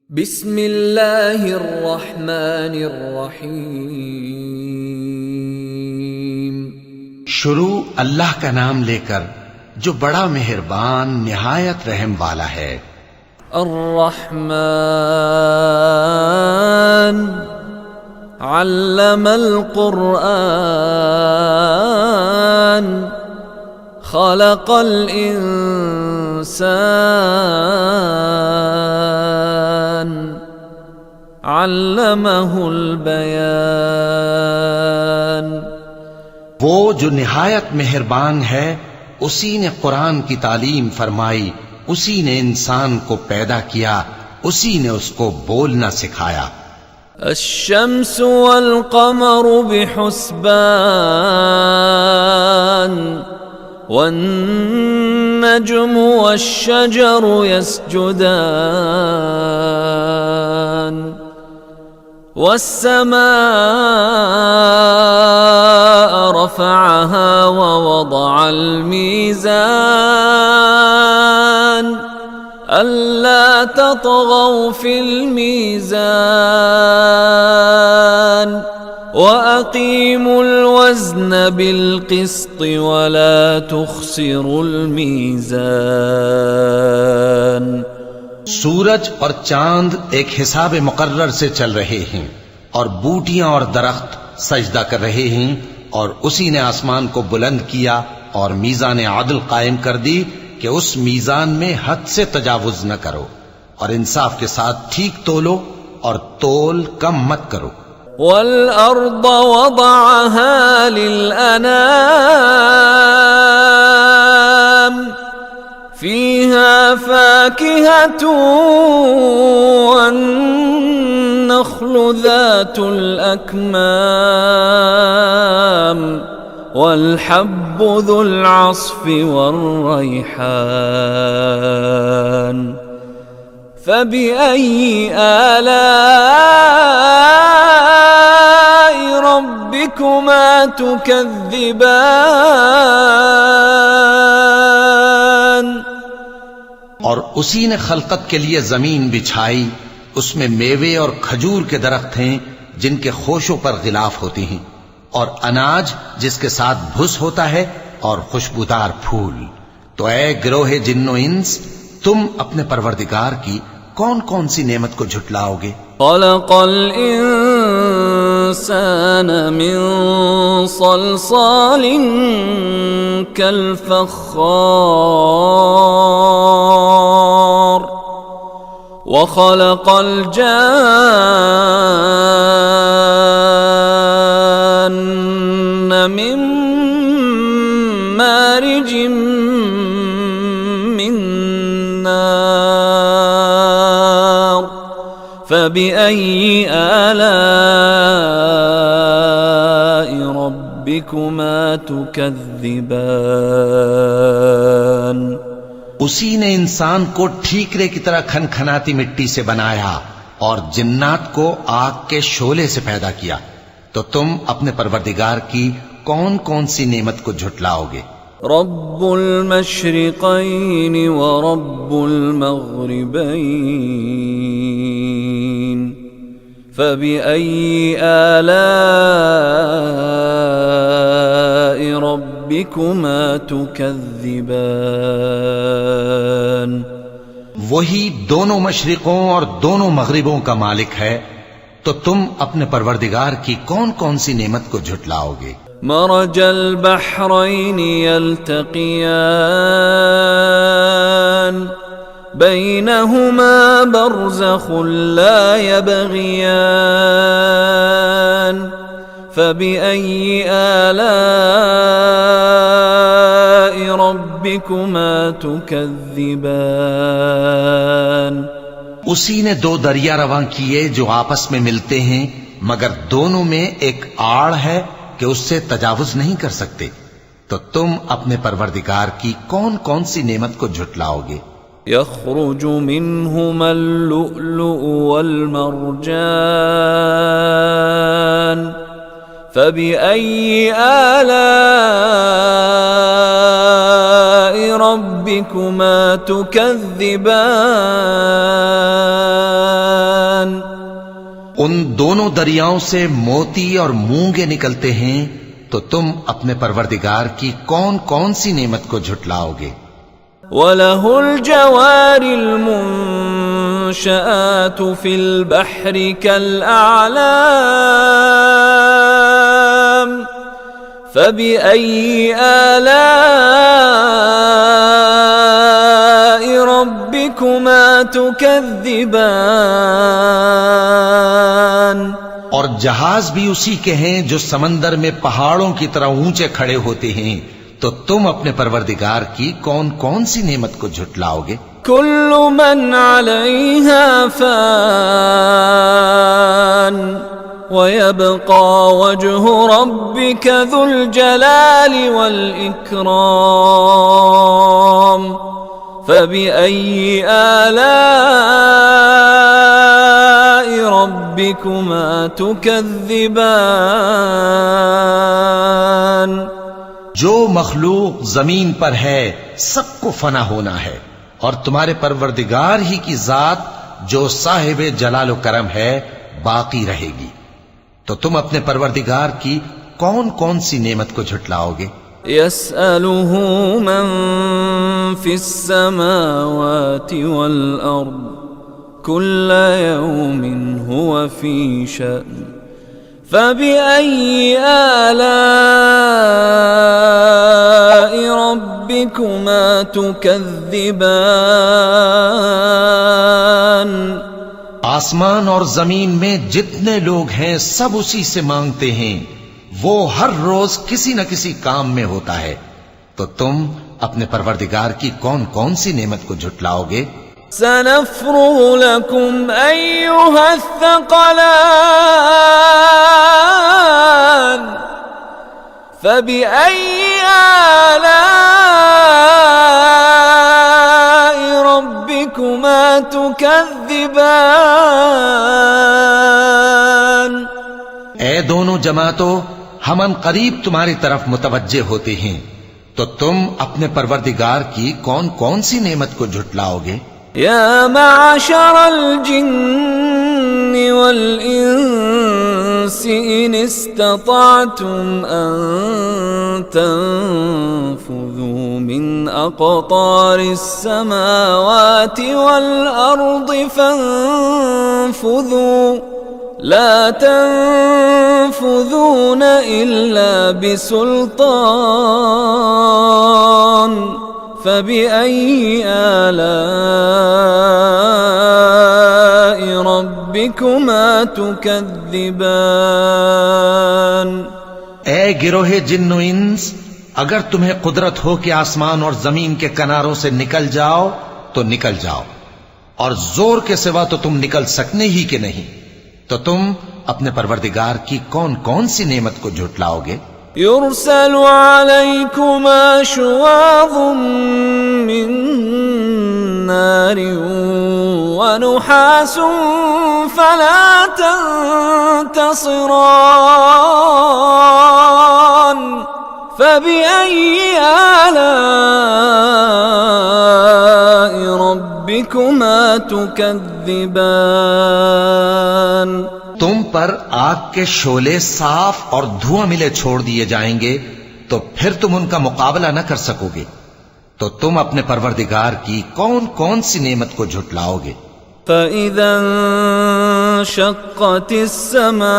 بسم اللہ الرحمن الرحیم۔ شروع اللہ کا نام لے کر جو بڑا مہربان نہایت رحم والا ہے۔ الرحمن علم القرآن خلق الانسان علمہ البیان۔ وہ جو نہایت مہربان ہے، اسی نے قرآن کی تعلیم فرمائی، اسی نے انسان کو پیدا کیا، اسی نے اس کو بولنا سکھایا۔ الشمس والقمر بحسبان والنجم والشجر يسجدان والسماء رفعها ووضع الميزان ألا تطغوا في الميزان وأقيموا الوزن بالقسط ولا تخسروا الميزان۔ سورج اور چاند ایک حساب مقرر سے چل رہے ہیں، اور بوٹیاں اور درخت سجدہ کر رہے ہیں، اور اسی نے آسمان کو بلند کیا اور میزان عدل قائم کر دی کہ اس میزان میں حد سے تجاوز نہ کرو، اور انصاف کے ساتھ ٹھیک تولو اور تول کم مت کرو۔ والأرض وضعها للأنام فيها فاكهة والنخل ذات الأكمام والحب ذو العصف والريحان فبأي آلاء ربكما تكذبان۔ اور اسی نے خلقت کے لیے زمین بچھائی، اس میں میوے اور کھجور کے درخت ہیں جن کے خوشوں پر غلاف ہوتی ہیں، اور اناج جس کے ساتھ بھس ہوتا ہے، اور خوشبودار پھول۔ تو اے گروہ جن و انس، تم اپنے پروردگار کی کون کون سی نعمت کو جھٹلاؤ گے؟ خلق الانسان من صلصال كالفخار وخلق الجان من مارج من نار فبأي آلاء ربكما تكذبان۔ اسی نے انسان کو ٹھیکرے کی طرح کھنکھناتی مٹی سے بنایا اور جنات کو آگ کے شعلے سے پیدا کیا، تو تم اپنے پروردگار کی کون کون سی نعمت کو جھٹلاؤ گے؟ رب المشرقین ورب المغربین فبأي آلاء ربكما تكذبان۔ وہی دونوں مشرقوں اور دونوں مغربوں کا مالک ہے، تو تم اپنے پروردگار کی کون کون سی نعمت کو جھٹلاؤ گے؟ مرج البحرین یلتقیان بینہما برزخ لا یبغیان فبأي آلاء ربكما تكذبان۔ اسی نے دو دریا رواں کیے جو آپس میں ملتے ہیں، مگر دونوں میں ایک آڑ ہے کہ اس سے تجاوز نہیں کر سکتے، تو تم اپنے پروردگار کی کون کون سی نعمت کو جھٹلاؤ گے؟ يخرج منهما اللؤلؤ والمرجان فبأي آلاء ربكما تكذبان ان دونوں دریاؤں سے موتی اور مونگے نکلتے ہیں، تو تم اپنے پروردگار کی کون کون سی نعمت کو جھٹلاؤ گے؟ وَلَهُ الْجَوَارِ الْمُنشَآتُ فِي الْبَحْرِ كَالْأَعْلَامِ فَبِأَيِّ آلَاءِ رَبِّكُمَا تُكَذِّبَانِ؟ اور جہاز بھی اسی کے ہیں جو سمندر میں پہاڑوں کی طرح اونچے کھڑے ہوتے ہیں، تو تم اپنے پروردگار کی کون کون سی نعمت کو جھٹلاؤ گے؟ كل من عليها فان ويبقى وجه ربك ذو الجلال والإكرام فبأي آلاء ربكما تكذبان؟ جو مخلوق زمین پر ہے سب کو فنا ہونا ہے، اور تمہارے پروردگار ہی کی ذات جو صاحب جلال و کرم ہے باقی رہے گی، تو تم اپنے پروردگار کی کون کون سی نعمت کو جھٹلاؤ گے؟ يسأله من في السماوات والأرض كل يوم هو في شأن فبأي آلاء ربكما تكذبان؟ آسمان اور زمین میں جتنے لوگ ہیں سب اسی سے مانگتے ہیں، وہ ہر روز کسی نہ کسی کام میں ہوتا ہے، تو تم اپنے پروردگار کی کون کون سی نعمت کو جھٹلاؤ گے؟ سنفرغ لكم أيها الثقلان فبأي آلاء ربكما تكذبان؟ اے دونوں جماعتوں، ہم ان قریب تمہاری طرف متوجہ ہوتے ہیں، تو تم اپنے پروردگار کی کون کون سی نعمت کو جھٹلاؤ گے؟ يا معشر الجن والإنس إن استطعتم أن تنفذوا من أقطار السماوات والأرض فانفذوا لا تنفذون إلا بسلطان فبأي آلاء ربكما تكذبان؟ اے گروہ جن و انس، اگر تمہیں قدرت ہو کہ آسمان اور زمین کے کناروں سے نکل جاؤ تو نکل جاؤ، اور زور کے سوا تو تم نکل سکنے ہی کہ نہیں، تو تم اپنے پروردگار کی کون کون سی نعمت کو جھٹلاؤ گے؟ يرسل عليكما شواظ من نار ونحاس فلا تنتصران فبأي آلاء ربكما تكذبان؟ تم پر آگ کے شعلے صاف اور دھواں ملے چھوڑ دیے جائیں گے، تو پھر تم ان کا مقابلہ نہ کر سکو گے، تو تم اپنے پروردگار کی کون کون سی نعمت کو جھٹلاؤ گے؟ فَإِذَا انشَقَّتِ السَّمَاءُ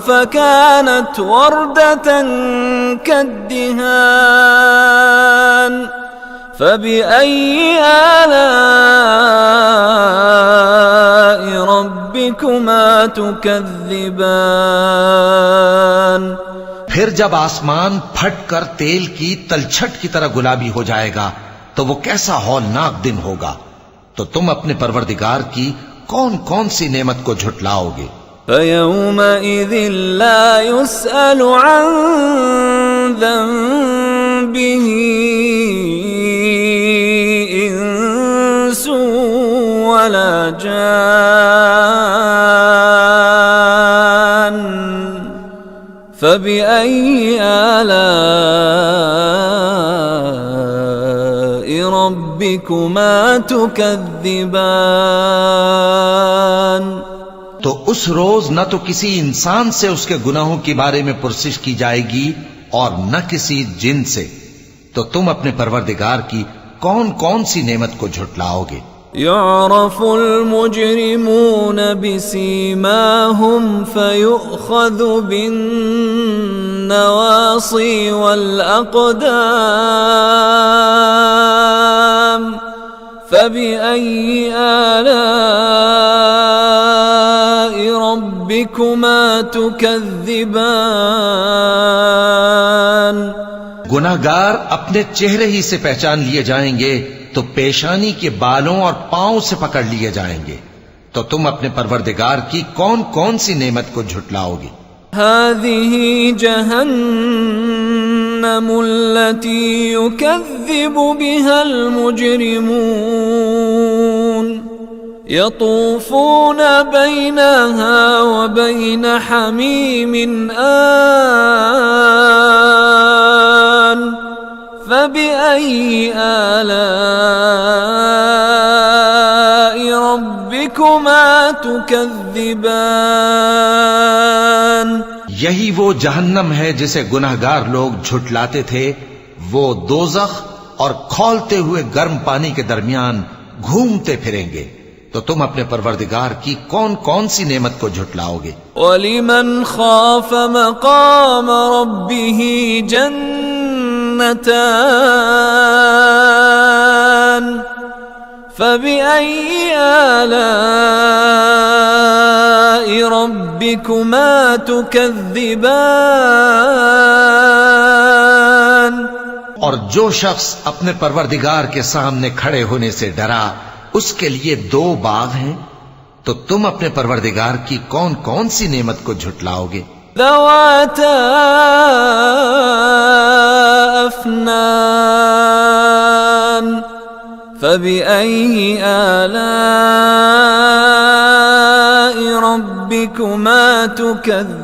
فَكَانَتْ وَرْدَةً كَالدِّهَانِ فَبِأَيِّ آلَاءِ رَبِّكُمَا تُكَذِّبَانِ؟ پھر جب آسمان پھٹ کر تیل کی تلچھٹ کی طرح گلابی ہو جائے گا تو وہ کیسا ہولناک دن ہوگا، تو تم اپنے پروردگار کی کون کون سی نعمت کو جھٹلاؤ گے؟ فَيَوْمَئِذٍ لَا يُسْأَلُ عَن ذَنبِهِ إِنسٌ وَلَا جَانٌّ فَبِأَيِّ آلَاءِ رَبِّكُمَا تُكَذِّبَانِ؟ تو اس روز نہ تو کسی انسان سے اس کے گناہوں کے بارے میں پرسش کی جائے گی اور نہ کسی جن سے، تو تم اپنے پروردگار کی کون کون سی نعمت کو جھٹلاؤ گے؟ يعرف المجرمون بسيماهم فيؤخذ بالنواصي والأقدام فبأي آلاء ربكما تكذبان؟ گناہگار اپنے چہرے ہی سے پہچان لیے جائیں گے تو پیشانی کے بالوں اور پاؤں سے پکڑ لیے جائیں گے، تو تم اپنے پروردگار کی کون کون سی نعمت کو جھٹلاؤ گے؟ هذه جهنم التي يكذب بها المجرمون يطوفون بينها وبين حميم آن فبأي آلاء ربكما تكذبان؟ یہی وہ جہنم ہے جسے گناہگار لوگ جھٹلاتے تھے، وہ دوزخ اور کھولتے ہوئے گرم پانی کے درمیان گھومتے پھریں گے، تو تم اپنے پروردگار کی کون کون سی نعمت کو جھٹلاؤ گے؟ وَلِمَنْ خَافَ مَقَامَ رَبِّهِ جَنَّتَانِ فَبِأَيِّ آلَاءِ رَبِّكُمَا تُكَذِّبَانِ؟ اور جو شخص اپنے پروردگار کے سامنے کھڑے ہونے سے ڈرا، اس کے لیے 2 باغ ہیں، تو تم اپنے پروردگار کی کون کون سی نعمت کو جھٹلاؤ گے؟ ذواتا افنان فبأي آلاء ربكما تكذبان؟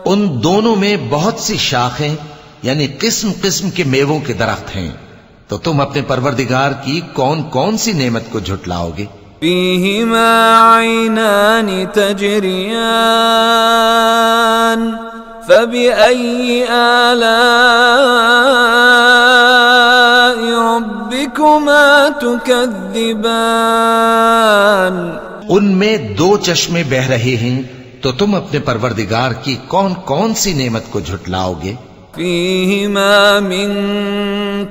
ان دونوں میں بہت سی شاخیں یعنی قسم قسم کے میووں کے درخت ہیں، تو تم اپنے پروردگار کی کون کون سی نعمت کو جھٹلاؤ گے؟ فيهما عينان تجريان فبأي آلاء ربكما تكذبان؟ ان میں 2 چشمے بہ رہے ہیں، تو تم اپنے پروردگار کی کون کون سی نعمت کو جھٹلاؤ گے؟ فيهما من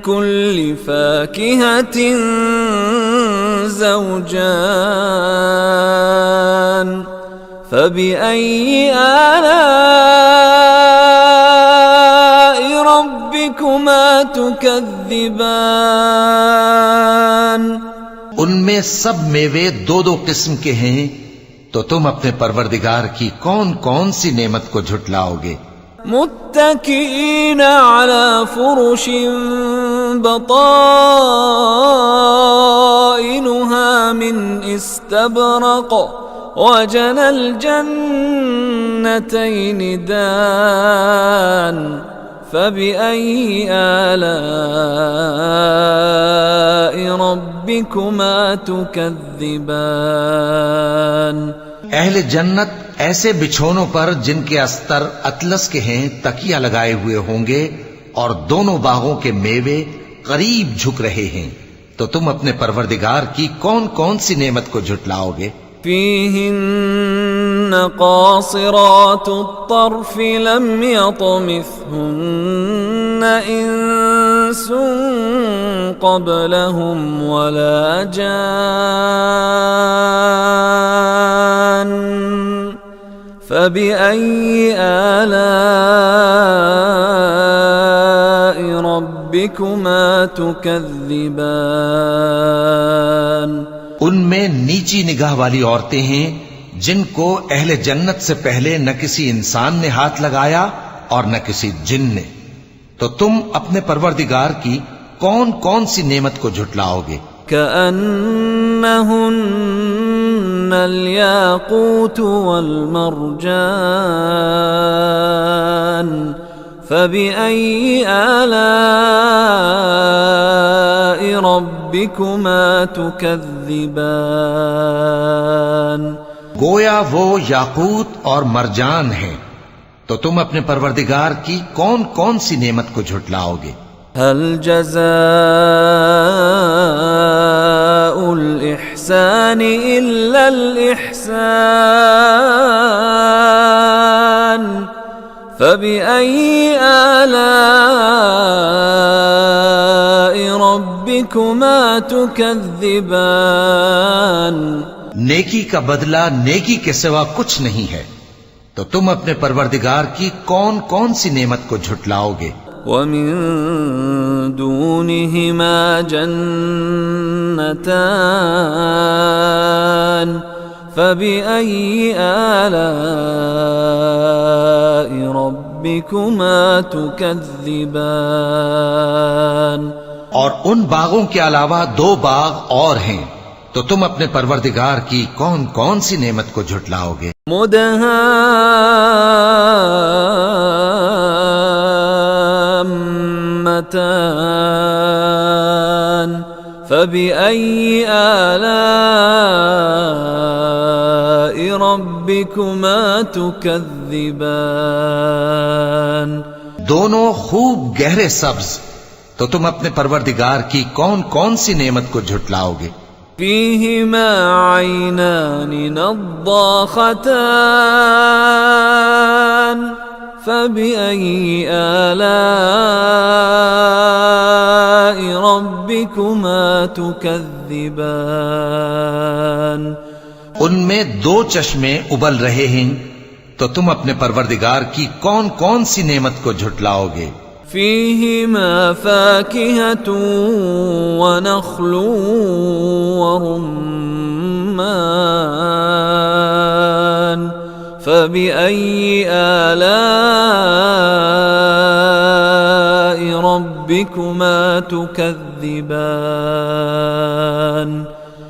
كل فاكهة زوجان فبأي آلاء ربكما تكذبان؟ ان میں سب میوے 2 قسم کے ہیں، تو تم اپنے پروردگار کی کون کون سی نعمت کو جھٹلاؤ گے؟ متكئين على فرش بطائنها من استبرق وجنى الجنتين دان فبأي آلاء ربكما تكذبان؟ اہل جنت ایسے بچھونوں پر جن کے استر اطلس کے ہیں تکیہ لگائے ہوئے ہوں گے، اور دونوں باغوں کے میوے قریب جھک رہے ہیں، تو تم اپنے پروردگار کی کون کون سی نعمت کو جھٹلاؤ گے؟ فيهن قاصرات الطرف لم يطمثهن إنس قبلهم ولا جان فبأي آلاء ربكما تكذبان؟ ان میں نیچی نگاہ والی عورتیں ہیں جن کو اہل جنت سے پہلے نہ کسی انسان نے ہاتھ لگایا اور نہ کسی جن نے، تو تم اپنے پروردگار کی کون کون سی نعمت کو جھٹلاؤ گے؟ كأنهن الياقوت والمرجان فبأي آلاء ربكما تكذبان گویا وہ یاقوت اور مرجان ہیں، تو تم اپنے پروردگار کی کون کون سی نعمت کو جھٹلاؤ گے؟ هل جزاء الإحسان إلا الإحسان فبأي آلاء ربكما تكذبان نیکی کا بدلہ نیکی کے سوا کچھ نہیں ہے، تو تم اپنے پروردگار کی کون کون سی نعمت کو جھٹلاؤ گے؟ ومن دونهما جنتان فبأي آلاء ربكما تكذبان اور ان باغوں کے علاوہ دو باغ اور ہیں، تو تم اپنے پروردگار کی کون کون سی نعمت کو جھٹلاؤ گے؟ مدهامتان فبأي آلاء ربكما تكذبان دونوں خوب گہرے سبز، تو تم اپنے پروردگار کی کون کون سی نعمت کو جھٹلاؤ گے؟ فيهما عينان نضاختان فبأي آلاء ربكما تكذبان ان میں دو چشمے ابل رہے ہیں، تو تم اپنے پروردگار کی کون کون سی نعمت کو جھٹلاؤ گے؟ فيهما فاكهة ونخل ورمان فبأي آلاء ربكما تكذبان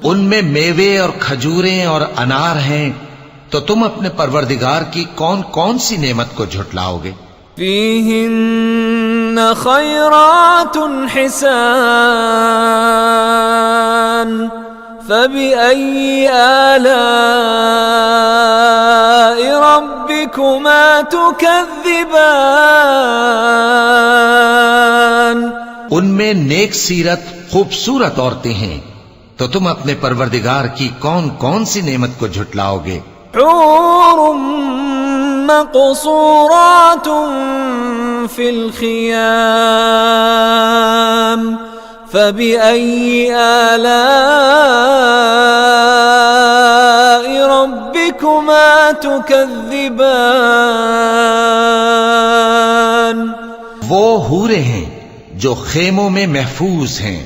ان میں میوے اور کھجوریں اور انار ہیں، تو تم اپنے پروردگار کی کون کون سی نعمت کو جھٹلاؤ گے؟ فيهن خيرات حسان فبأي آلاء ربكما تكذبان ان میں نیک سیرت خوبصورت عورتیں ہیں، تو تم اپنے پروردگار کی کون کون سی نعمت کو جھٹلاؤ گے؟ حور مقصورات في الخيام فبأي آلاء ربكما تكذبان وہ حوریں ہیں جو خیموں میں محفوظ ہیں،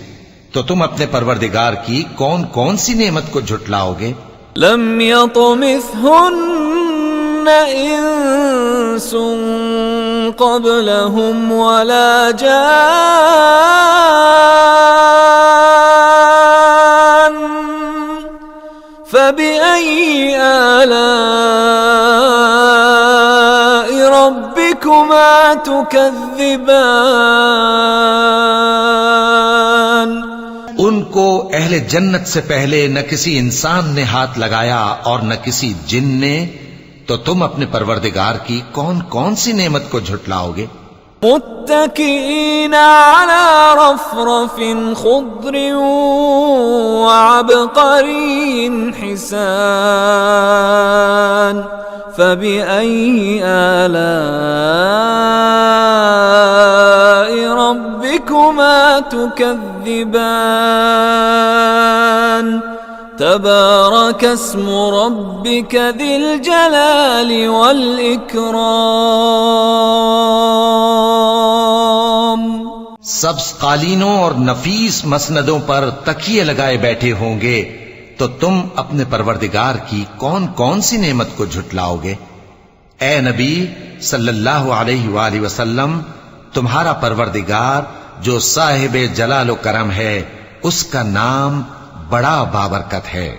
تو تم اپنے پروردگار کی کون کون سی نعمت کو جھٹلاؤ گے؟ لم يطمثهن انس قبلهم ولا جان فبأي آلاء ربكما تكذبان ان کو اہل جنت سے پہلے نہ کسی انسان نے ہاتھ لگایا اور نہ کسی جن نے، تو تم اپنے پروردگار کی کون کون سی نعمت کو جھٹلاؤ گے؟ متكئين على رفرف خضر وعبقري حسان فبأي آلاء ربكما تكذبان تبارك اسم ربك ذي الجلال والإكرام سبز قالینوں اور نفیس مسندوں پر تکیے لگائے بیٹھے ہوں گے، تو تم اپنے پروردگار کی کون کون سی نعمت کو جھٹلاؤ گے؟ اے نبی صلی اللہ علیہ وآلہ وسلم، تمہارا پروردگار جو صاحب جلال و کرم ہے، اس کا نام بڑا بابرکت ہے۔